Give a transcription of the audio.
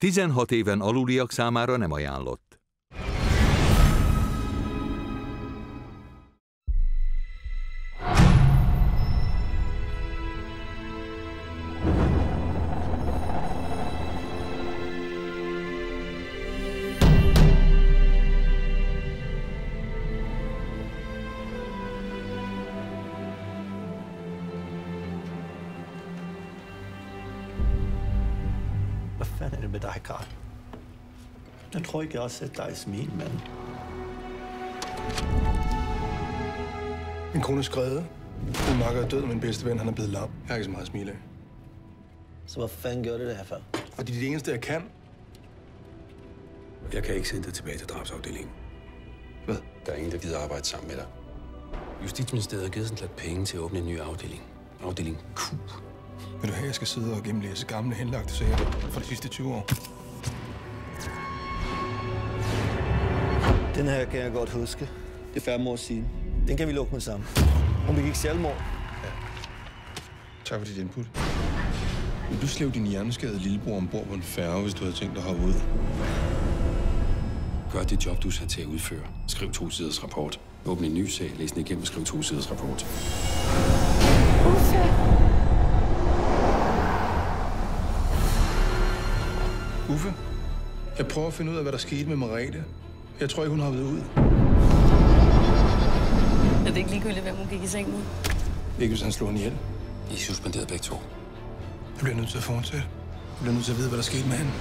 16 éven aluliak számára nem ajánlott. Hvad fanden er det med dig, Karl? Jeg tror ikke, jeg har set dig smile, mand. Min kone er skrevet. Min makker er død, og min bedste ven, han er blevet lam. Jeg har ikke så meget at smile af. Så hvad fanden gjorde det her for? Fordi det er det eneste, jeg kan. Jeg kan ikke sende dig tilbage til drabsafdelingen. Hvad? Der er ingen, der gider arbejde sammen med dig. Justitsministeriet har givet sådan lidt penge til at åbne en ny afdeling. Afdeling Q. Vil du have, jeg skal sidde og gennemlæse gamle henlagte sager fra de sidste 20 år? Den her kan jeg godt huske. Det er 5 år siden. Den kan vi lukke med sammen. Hun begik selvmord. Ja. Tak for dit input. Vil du slæve din hjerneskadede lillebror ombord på en færge, hvis du havde tænkt dig at hoppe ud? Gør det job, du er sat til at udføre. Skriv 2 siders rapport. Åbn en ny sag, læs den igennem og skriv 2 siders rapport. Uffe, jeg prøver at finde ud af, hvad der skete med Merete. Jeg tror ikke, hun har været ud. Er det ikke ligegyldigt, hvem hun gik i seng med? Ikke hvis han slog hende ihjel. I er suspenderet begge to. Jeg bliver nødt til at fortsætte. Jeg bliver nødt til at vide, hvad der skete med hende.